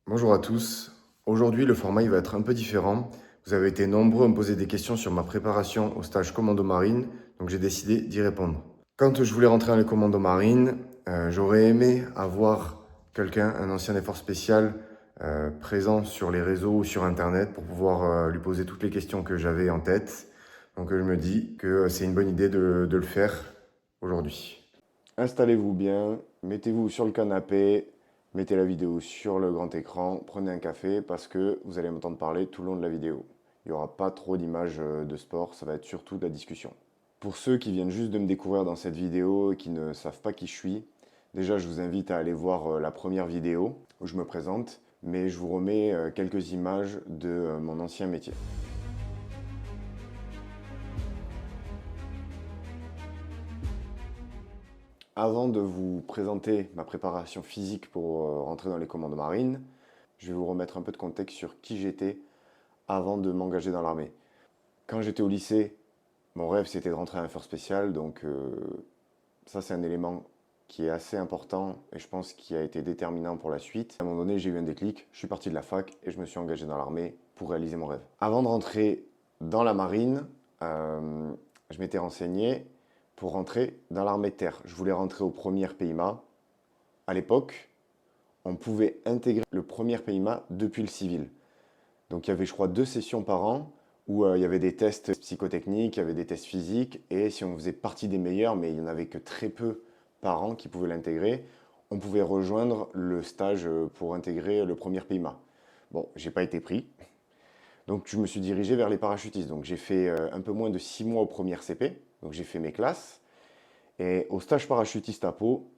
Bonjour à tous. Aujourd'hui, le format il va être un peu différent. Vous avez été nombreux à me poser des questions sur ma préparation au stage commando marine, donc j'ai décidé d'y répondre. Quand je voulais rentrer dans les commandos marines, j'aurais aimé avoir quelqu'un, un ancien effort spécial, présent sur les réseaux ou sur Internet pour pouvoir lui poser toutes les questions que j'avais en tête. Donc je me dis que c'est une bonne idée de le faire aujourd'hui. Installez-vous bien, mettez-vous sur le canapé, mettez la vidéo sur le grand écran, prenez un café parce que vous allez m'entendre parler tout le long de la vidéo. Il n'y aura pas trop d'images de sport, ça va être surtout de la discussion. Pour ceux qui viennent juste de me découvrir dans cette vidéo et qui ne savent pas qui je suis, déjà je vous invite à aller voir la première vidéo où je me présente, mais je vous remets quelques images de mon ancien métier. Avant de vous présenter ma préparation physique pour rentrer dans les commandos marines, je vais vous remettre un peu de contexte sur qui j'étais avant de m'engager dans l'armée. Quand j'étais au lycée, mon rêve c'était de rentrer à un fort spécial, donc ça c'est un élément qui est assez important et je pense qui a été déterminant pour la suite. À un moment donné, j'ai eu un déclic, je suis parti de la fac et je me suis engagé dans l'armée pour réaliser mon rêve. Avant de rentrer dans la marine, je m'étais renseigné pour rentrer dans l'armée de terre. Je voulais rentrer au premier PIMA. À l'époque, on pouvait intégrer le premier PIMA depuis le civil. Donc il y avait, je crois, 2 sessions par an où il y avait des tests psychotechniques, il y avait des tests physiques, et si on faisait partie des meilleurs, mais il n'y en avait que très peu par an qui pouvaient l'intégrer, on pouvait rejoindre le stage pour intégrer le premier PIMA. Bon, j'ai pas été pris, donc je me suis dirigé vers les parachutistes. Donc j'ai fait un peu moins de 6 mois au premier CP, donc j'ai fait mes classes, et au stage parachutiste à Pau,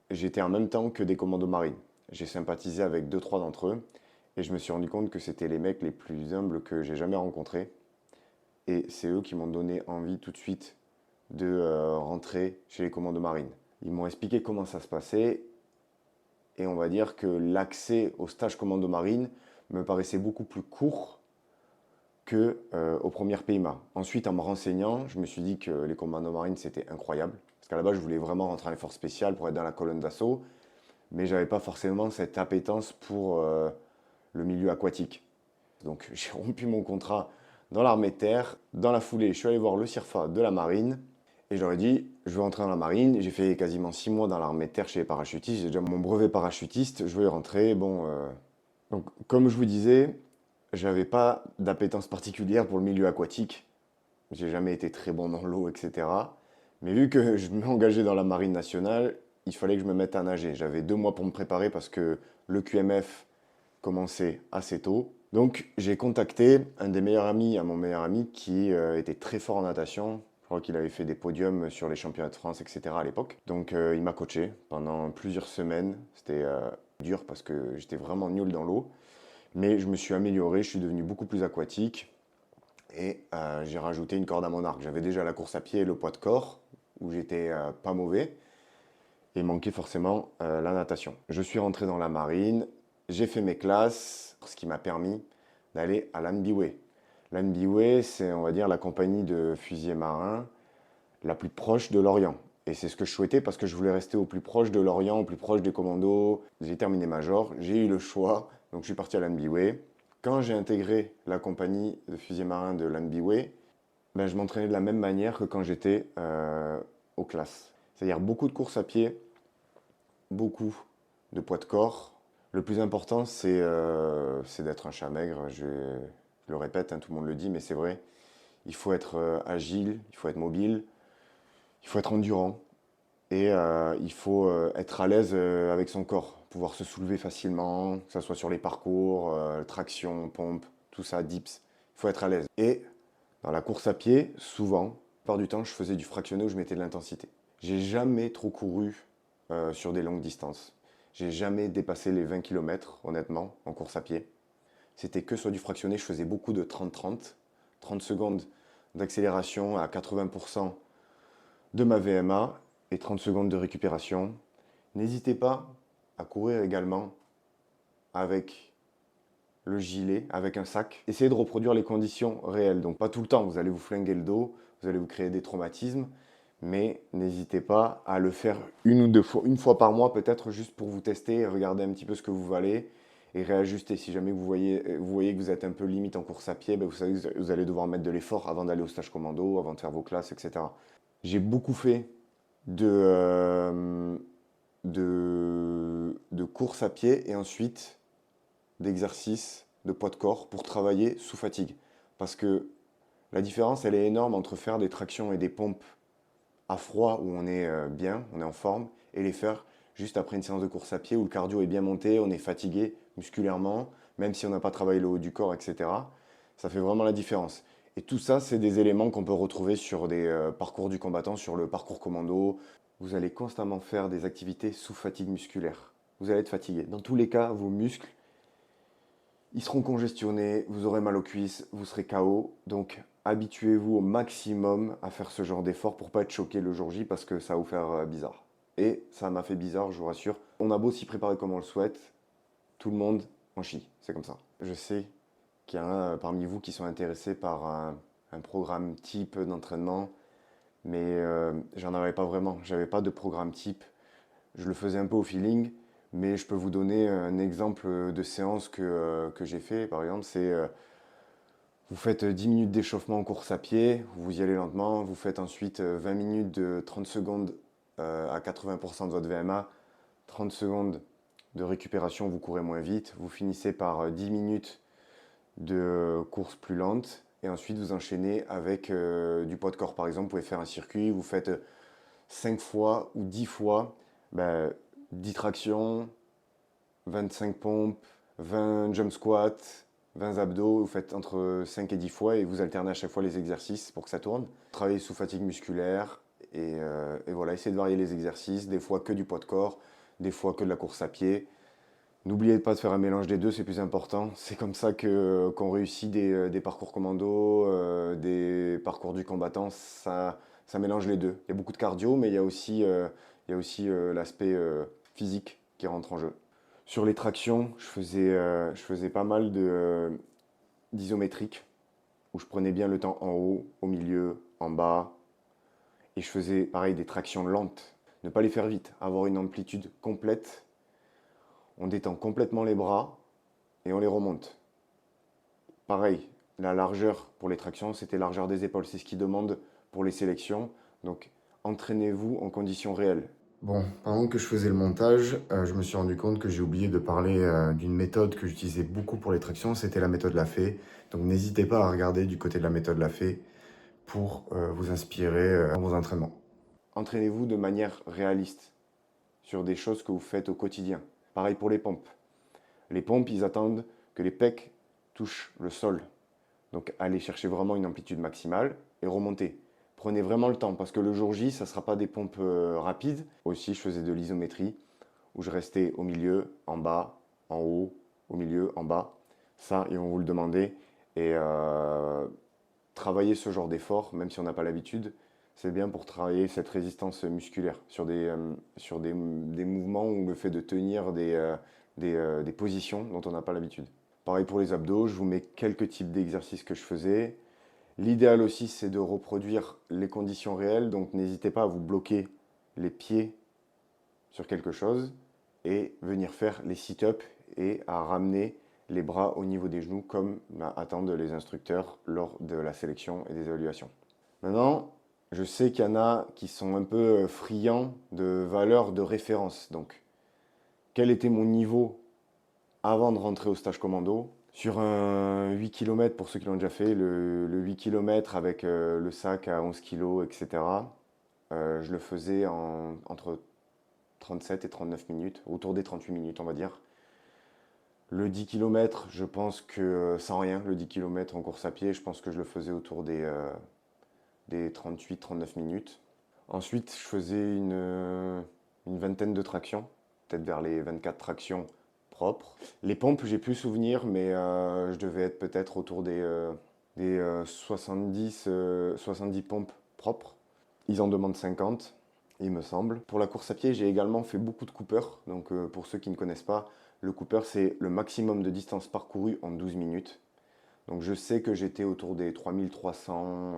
j'étais en même temps que des commandos marines. J'ai sympathisé avec deux, trois d'entre eux et je me suis rendu compte que c'était les mecs les plus humbles que j'ai jamais rencontrés. Et c'est eux qui m'ont donné envie tout de suite de rentrer chez les commandos marines. Ils m'ont expliqué comment ça se passait et on va dire que l'accès au stage commando marine me paraissait beaucoup plus court que aux premières PIMA. Ensuite, en me renseignant, je me suis dit que les commandos marines c'était incroyable. Parce qu'à la base, je voulais vraiment rentrer en effort spécial pour être dans la colonne d'assaut, mais j'avais pas forcément cette appétence pour le milieu aquatique. Donc j'ai rompu mon contrat dans l'armée de terre. Dans la foulée, je suis allé voir le CIRFA de la marine et je leur ai dit je veux rentrer dans la marine. J'ai fait quasiment 6 mois dans l'armée de terre chez les parachutistes. J'ai déjà mon brevet parachutiste, je veux y rentrer. Bon, donc comme je vous disais, j'avais pas d'appétence particulière pour le milieu aquatique. J'ai jamais été très bon dans l'eau, etc. Mais vu que je m'engageais dans la marine nationale, il fallait que je me mette à nager. J'avais 2 mois pour me préparer parce que le QMF commençait assez tôt. Donc j'ai contacté un des meilleurs amis à mon meilleur ami qui était très fort en natation. Je crois qu'il avait fait des podiums sur les championnats de France, etc. à l'époque. Donc il m'a coaché pendant plusieurs semaines. C'était dur parce que j'étais vraiment nul dans l'eau. Mais je me suis amélioré, je suis devenu beaucoup plus aquatique. Et j'ai rajouté une corde à mon arc. J'avais déjà la course à pied et le poids de corps, où j'étais pas mauvais. Et manquait forcément la natation. Je suis rentré dans la marine, j'ai fait mes classes, ce qui m'a permis d'aller à l'Anbiway. L'Anbiway, c'est, on va dire, la compagnie de fusiliers marins la plus proche de l'Orient. Et c'est ce que je souhaitais parce que je voulais rester au plus proche de l'Orient, au plus proche des commandos. J'ai terminé major, j'ai eu le choix, donc je suis parti à l'Anbiway. Quand j'ai intégré la compagnie de fusiliers marins de l'Anbiway, ben, je m'entraînais de la même manière que quand j'étais aux classes. C'est-à-dire beaucoup de courses à pied, beaucoup de poids de corps. Le plus important, c'est d'être un chat maigre. Je le répète, hein, tout le monde le dit, mais c'est vrai. Il faut être agile, il faut être mobile, il faut être endurant et il faut être à l'aise avec son corps, pouvoir se soulever facilement, que ce soit sur les parcours, traction, pompe, tout ça, dips. Il faut être à l'aise. Et dans la course à pied, souvent, la plupart du temps, je faisais du fractionné où je mettais de l'intensité. J'ai jamais trop couru sur des longues distances. J'ai jamais dépassé les 20 km, honnêtement, en course à pied. C'était que sur du fractionné, je faisais beaucoup de 30-30, 30 secondes d'accélération à 80% de ma VMA et 30 secondes de récupération. N'hésitez pas à courir également avec le gilet, avec un sac. Essayez de reproduire les conditions réelles. Donc pas tout le temps, vous allez vous flinguer le dos, vous allez vous créer des traumatismes, mais n'hésitez pas à le faire une ou deux fois, une fois par mois peut-être juste pour vous tester et regarder un petit peu ce que vous valez et réajuster. Si jamais vous voyez que vous êtes un peu limite en course à pied, ben vous savez que vous allez devoir mettre de l'effort avant d'aller au stage commando, avant de faire vos classes, etc. J'ai beaucoup fait de, de course à pied et ensuite d'exercices de poids de corps pour travailler sous fatigue. Parce que la différence, elle est énorme entre faire des tractions et des pompes à froid où on est bien, on est en forme, et les faire juste après une séance de course à pied où le cardio est bien monté, on est fatigué musculairement, même si on n'a pas travaillé le haut du corps, etc. Ça fait vraiment la différence. Et tout ça, c'est des éléments qu'on peut retrouver sur des parcours du combattant, sur le parcours commando. Vous allez constamment faire des activités sous fatigue musculaire. Vous allez être fatigué. Dans tous les cas, vos muscles, ils seront congestionnés, vous aurez mal aux cuisses, vous serez KO. Donc habituez-vous au maximum à faire ce genre d'effort pour pas être choqué le jour J parce que ça va vous faire bizarre. Et ça m'a fait bizarre, je vous rassure. On a beau s'y préparer comme on le souhaite, tout le monde en chie, c'est comme ça. Je sais qu'il y en a parmi vous qui sont intéressés par un programme type d'entraînement, mais j'en avais pas vraiment. J'avais pas de programme type. Je le faisais un peu au feeling, mais je peux vous donner un exemple de séance que j'ai fait. Par exemple, c'est vous faites 10 minutes d'échauffement en course à pied, vous y allez lentement, vous faites ensuite 20 minutes de 30 secondes à 80% de votre VMA, 30 secondes de récupération, vous courez moins vite, vous finissez par 10 minutes de course plus lente, et ensuite vous enchaînez avec du poids de corps. Par exemple, vous pouvez faire un circuit, vous faites 5 fois ou 10 fois, ben, 10 tractions, 25 pompes, 20 jump squats, 20 abdos. Vous faites entre 5 et 10 fois et vous alternez à chaque fois les exercices pour que ça tourne. Travaillez sous fatigue musculaire et voilà, essayez de varier les exercices. Des fois que du poids de corps, des fois que de la course à pied. N'oubliez pas de faire un mélange des deux, c'est plus important. C'est comme ça qu'on réussit des parcours commando, des parcours du combattant. Ça mélange les deux. Il y a beaucoup de cardio, mais il y a aussi l'aspect physique qui rentre en jeu. Sur les tractions, je faisais pas mal d'isométrique, où je prenais bien le temps en haut, au milieu, en bas. Et je faisais pareil des tractions lentes. Ne pas les faire vite, avoir une amplitude complète. On détend complètement les bras et on les remonte. Pareil, la largeur pour les tractions, c'était largeur des épaules. C'est ce qu'ils demandent pour les sélections. Donc, entraînez-vous en conditions réelles. Bon, pendant que je faisais le montage, je me suis rendu compte que j'ai oublié de parler d'une méthode que j'utilisais beaucoup pour les tractions, c'était la méthode Lafay. Donc n'hésitez pas à regarder du côté de la méthode Lafay pour vous inspirer dans vos entraînements. Entraînez-vous de manière réaliste sur des choses que vous faites au quotidien. Pareil pour les pompes. Les pompes, ils attendent que les pecs touchent le sol. Donc allez chercher vraiment une amplitude maximale et remontez. Prenez vraiment le temps parce que le jour J, ça ne sera pas des pompes rapides. Aussi, je faisais de l'isométrie où je restais au milieu, en bas, en haut, au milieu, en bas. Ça, ils vont vous le demander. Et travailler ce genre d'effort, même si on n'a pas l'habitude, c'est bien pour travailler cette résistance musculaire sur des mouvements ou le fait de tenir des positions dont on n'a pas l'habitude. Pareil pour les abdos, je vous mets quelques types d'exercices que je faisais. L'idéal aussi, c'est de reproduire les conditions réelles, donc n'hésitez pas à vous bloquer les pieds sur quelque chose et venir faire les sit-ups et à ramener les bras au niveau des genoux comme attendent les instructeurs lors de la sélection et des évaluations. Maintenant, je sais qu'il y en a qui sont un peu friands de valeurs de référence. Donc, quel était mon niveau avant de rentrer au stage commando? Sur un 8 km, pour ceux qui l'ont déjà fait, le 8 km avec le sac à 11 kg, etc., je le faisais entre 37 et 39 minutes, autour des 38 minutes, on va dire. Le 10 km, je pense que sans rien, le 10 km en course à pied, je pense que je le faisais autour des 38-39 minutes. Ensuite, je faisais une vingtaine de tractions, peut-être vers les 24 tractions propres. Les pompes, j'ai plus souvenir, mais je devais être peut-être autour des 70 pompes propres. Ils en demandent 50, il me semble. Pour la course à pied, j'ai également fait beaucoup de Cooper. Donc pour ceux qui ne connaissent pas, le Cooper, c'est le maximum de distance parcourue en 12 minutes. Donc je sais que j'étais autour des 3300,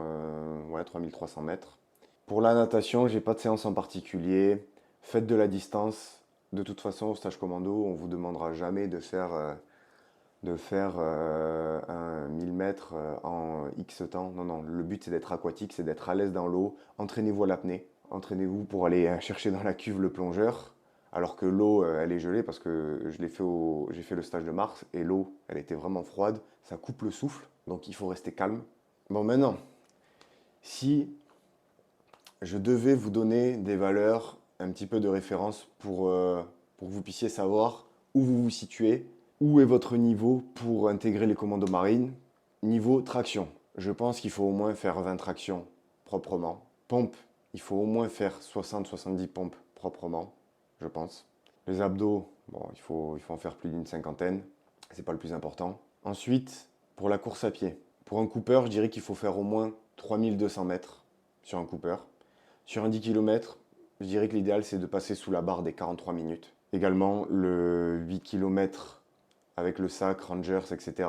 3300 mètres. Pour la natation, j'ai pas de séance en particulier. Faites de la distance De toute façon, au stage commando, on vous demandera jamais de faire un 1000 mètres en X temps. Non, non, le but c'est d'être aquatique, c'est d'être à l'aise dans l'eau. Entraînez-vous à l'apnée. Entraînez-vous pour aller chercher dans la cuve le plongeur. Alors que l'eau, elle est gelée parce que j'ai fait le stage de mars et l'eau, elle était vraiment froide. Ça coupe le souffle, donc il faut rester calme. Bon, maintenant, si je devais vous donner des valeurs, un petit peu de référence pour que vous puissiez savoir où vous vous situez, où est votre niveau pour intégrer les commandos marines. Niveau traction, je pense qu'il faut au moins faire 20 tractions proprement. Pompe, il faut au moins faire 60-70 pompes proprement, je pense. Les abdos, bon, il faut en faire plus d'une cinquantaine, c'est pas le plus important. Ensuite, pour la course à pied, pour un Cooper, je dirais qu'il faut faire au moins 3200 mètres sur un Cooper. Sur un 10 km, je dirais que l'idéal c'est de passer sous la barre des 43 minutes. Également, le 8 km avec le sac, Rangers, etc.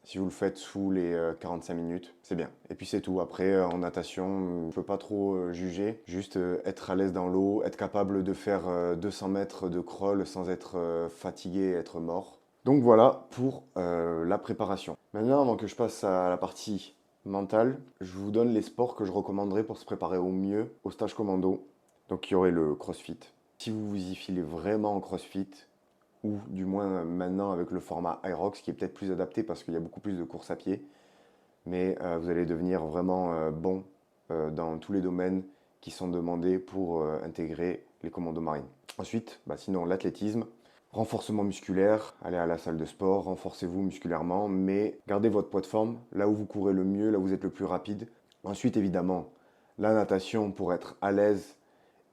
Si vous le faites sous les 45 minutes, c'est bien. Et puis c'est tout. Après, en natation, je ne peux pas trop juger. Juste être à l'aise dans l'eau, être capable de faire 200 mètres de crawl sans être fatigué et être mort. Donc voilà pour la préparation. Maintenant, avant que je passe à la partie mentale, je vous donne les sports que je recommanderais pour se préparer au mieux au stage commando. Donc il y aurait le CrossFit. Si vous vous y filez vraiment en CrossFit, ou du moins maintenant avec le format Irox qui est peut-être plus adapté parce qu'il y a beaucoup plus de courses à pied, mais vous allez devenir vraiment bon dans tous les domaines qui sont demandés pour intégrer les commandos marines. Ensuite, sinon l'athlétisme, renforcement musculaire, allez à la salle de sport, renforcez-vous musculairement, mais gardez votre poids de forme là où vous courez le mieux, là où vous êtes le plus rapide. Ensuite, évidemment, la natation pour être à l'aise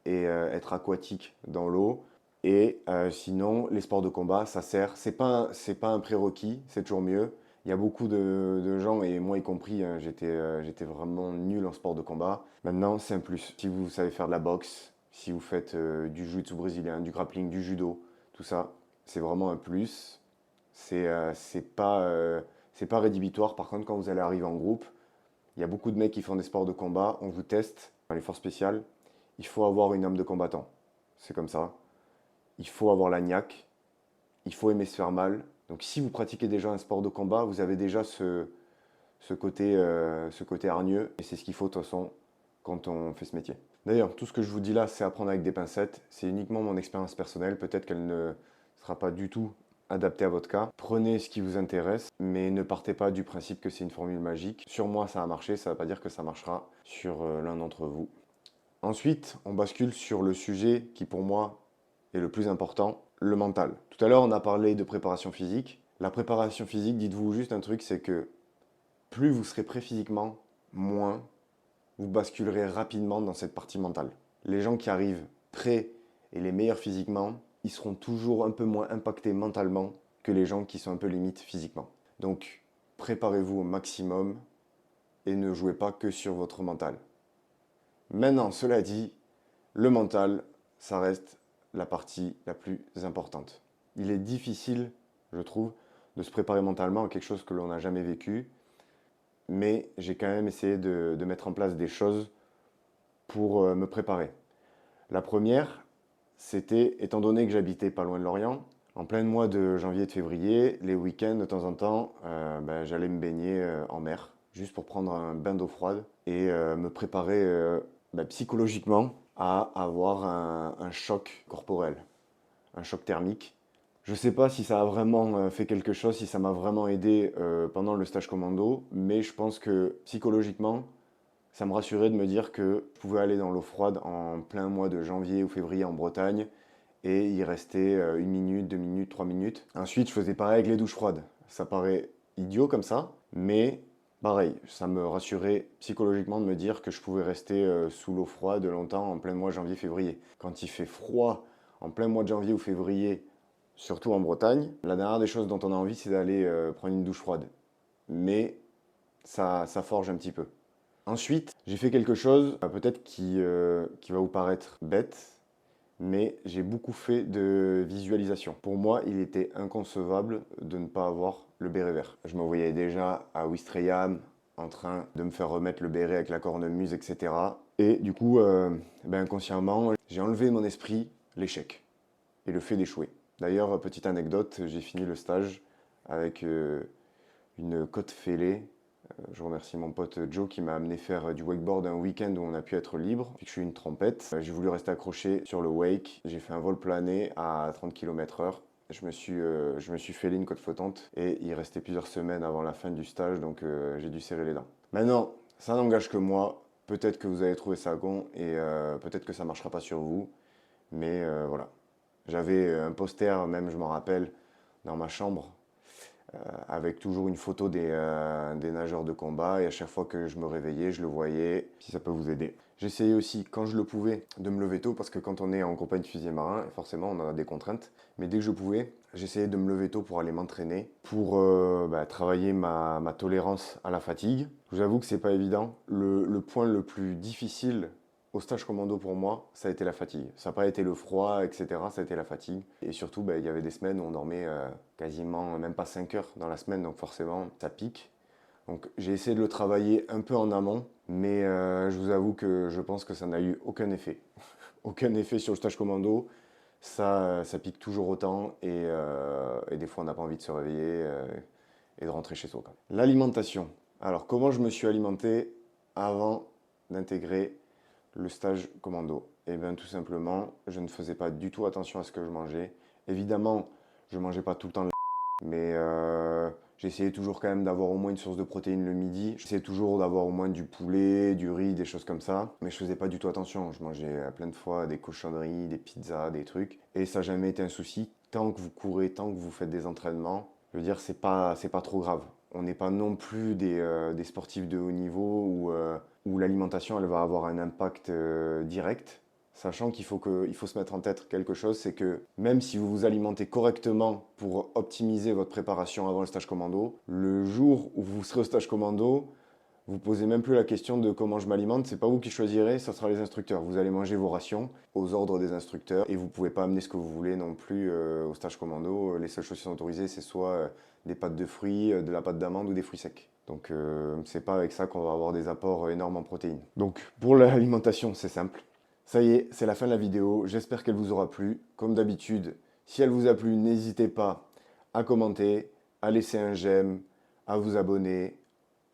et être aquatique dans l'eau. Et sinon, les sports de combat, ça sert. C'est pas un prérequis, c'est toujours mieux. Il y a beaucoup de gens, et moi y compris, hein, j'étais vraiment nul en sport de combat. Maintenant, c'est un plus. Si vous savez faire de la boxe, si vous faites du jiu-jitsu brésilien, du grappling, du judo, tout ça, c'est vraiment un plus. C'est pas rédhibitoire. Par contre, quand vous allez arriver en groupe, il y a beaucoup de mecs qui font des sports de combat, on vous teste dans les forces spéciales. Il faut avoir une âme de combattant. C'est comme ça. Il faut avoir la niaque. Il faut aimer se faire mal. Donc si vous pratiquez déjà un sport de combat, vous avez déjà ce côté hargneux. Et c'est ce qu'il faut de toute façon quand on fait ce métier. D'ailleurs, tout ce que je vous dis là, c'est à prendre avec des pincettes. C'est uniquement mon expérience personnelle. Peut-être qu'elle ne sera pas du tout adaptée à votre cas. Prenez ce qui vous intéresse, mais ne partez pas du principe que c'est une formule magique. Sur moi, ça a marché. Ça ne veut pas dire que ça marchera sur l'un d'entre vous. Ensuite, on bascule sur le sujet qui pour moi est le plus important, le mental. Tout à l'heure, on a parlé de préparation physique. La préparation physique, dites-vous juste un truc, c'est que plus vous serez prêt physiquement, moins vous basculerez rapidement dans cette partie mentale. Les gens qui arrivent prêts et les meilleurs physiquement, ils seront toujours un peu moins impactés mentalement que les gens qui sont un peu limites physiquement. Donc, préparez-vous au maximum et ne jouez pas que sur votre mental. Maintenant, cela dit, le mental, ça reste la partie la plus importante. Il est difficile, je trouve, de se préparer mentalement à quelque chose que l'on n'a jamais vécu, mais j'ai quand même essayé de mettre en place des choses pour me préparer. La première, c'était, étant donné que j'habitais pas loin de Lorient, en plein mois de janvier et de février, les week-ends, de temps en temps, j'allais me baigner en mer, juste pour prendre un bain d'eau froide et me préparer psychologiquement à avoir un choc corporel, un choc thermique. Je ne sais pas si ça a vraiment fait quelque chose, si ça m'a vraiment aidé pendant le stage commando, mais je pense que psychologiquement, ça me rassurait de me dire que je pouvais aller dans l'eau froide en plein mois de janvier ou février en Bretagne et il restait une minute, 2 minutes, 3 minutes. Ensuite, je faisais pareil avec les douches froides. Ça paraît idiot comme ça, mais pareil, ça me rassurait psychologiquement de me dire que je pouvais rester sous l'eau froide longtemps en plein mois de janvier-février. Quand il fait froid en plein mois de janvier ou février, surtout en Bretagne, la dernière des choses dont on a envie, c'est d'aller prendre une douche froide. Mais ça forge un petit peu. Ensuite, j'ai fait quelque chose peut-être qui va vous paraître bête, mais j'ai beaucoup fait de visualisation. Pour moi, il était inconcevable de ne pas avoir le béret vert. Je me voyais déjà à Ouistreham en train de me faire remettre le béret avec la cornemuse, etc. Et du coup, inconsciemment, j'ai enlevé de mon esprit l'échec. et le fait d'échouer. D'ailleurs, petite anecdote, j'ai fini le stage avec une côte fêlée. Je remercie mon pote Joe qui m'a amené faire du wakeboard un week-end où on a pu être libre. Puis que je suis une trompette, j'ai voulu rester accroché sur le wake. J'ai fait un vol plané à 30 km/h. Je me suis fêlé une côte flottante et il restait plusieurs semaines avant la fin du stage, donc j'ai dû serrer les dents. Maintenant, ça n'engage que moi. Peut-être que vous avez trouvé ça con et peut-être que ça ne marchera pas sur vous. Mais voilà. J'avais un poster, même je m'en rappelle, dans ma chambre avec toujours une photo des nageurs de combat. Et à chaque fois que je me réveillais, je le voyais, si ça peut vous aider. J'essayais aussi, quand je le pouvais, de me lever tôt, parce que quand on est en compagnie de fusiliers marins, forcément, on a des contraintes. Mais dès que je pouvais, j'essayais de me lever tôt pour aller m'entraîner, pour travailler ma tolérance à la fatigue. Je vous avoue que c'est pas évident. Le point le plus difficile au stage commando pour moi, ça a été la fatigue. Ça n'a pas été le froid, etc. Ça a été la fatigue. Et surtout, il y avait des semaines où on dormait quasiment même pas 5 heures dans la semaine, donc forcément, ça pique. Donc j'ai essayé de le travailler un peu en amont, mais je vous avoue que je pense que ça n'a eu aucun effet. Aucun effet sur le stage commando. Ça pique toujours autant et des fois on n'a pas envie de se réveiller et de rentrer chez soi. L'alimentation. Alors comment je me suis alimenté avant d'intégrer le stage commando? Eh bien tout simplement, je ne faisais pas du tout attention à ce que je mangeais. Évidemment, je ne mangeais pas tout le temps de la mais j'essayais toujours quand même d'avoir au moins une source de protéines le midi. J'essayais toujours d'avoir au moins du poulet, du riz, des choses comme ça. Mais je faisais pas du tout attention. Je mangeais plein de fois des cochonneries, des pizzas, des trucs. Et ça n'a jamais été un souci. Tant que vous courez, tant que vous faites des entraînements, je veux dire, c'est pas trop grave. On n'est pas non plus des sportifs de haut niveau où l'alimentation elle va avoir un impact direct. Sachant il faut se mettre en tête quelque chose, c'est que même si vous vous alimentez correctement pour optimiser votre préparation avant le stage commando, le jour où vous serez au stage commando, vous posez même plus la question de comment je m'alimente, c'est pas vous qui choisirez, ça sera les instructeurs. Vous allez manger vos rations aux ordres des instructeurs et vous pouvez pas amener ce que vous voulez non plus au stage commando. Les seules choses qui sont autorisées, c'est soit des pâtes de fruits, de la pâte d'amande ou des fruits secs. Donc c'est pas avec ça qu'on va avoir des apports énormes en protéines. Donc pour l'alimentation, c'est simple. Ça y est, c'est la fin de la vidéo. J'espère qu'elle vous aura plu. Comme d'habitude, si elle vous a plu, n'hésitez pas à commenter, à laisser un j'aime, à vous abonner,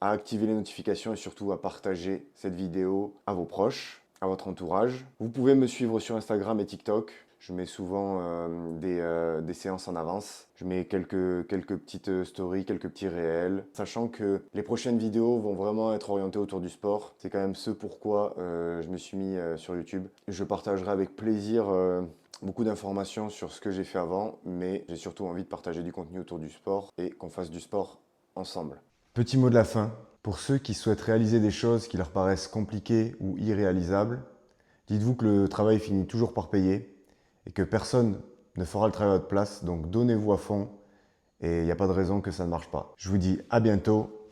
à activer les notifications et surtout à partager cette vidéo à vos proches, à votre entourage. Vous pouvez me suivre sur Instagram et TikTok. Je mets souvent des séances en avance. Je mets quelques petites stories, quelques petits réels. Sachant que les prochaines vidéos vont vraiment être orientées autour du sport. C'est quand même ce pourquoi je me suis mis sur YouTube. Je partagerai avec plaisir beaucoup d'informations sur ce que j'ai fait avant. Mais j'ai surtout envie de partager du contenu autour du sport et qu'on fasse du sport ensemble. Petit mot de la fin. Pour ceux qui souhaitent réaliser des choses qui leur paraissent compliquées ou irréalisables, dites-vous que le travail finit toujours par payer et que personne ne fera le travail à votre place, donc donnez-vous à fond et il n'y a pas de raison que ça ne marche pas. Je vous dis à bientôt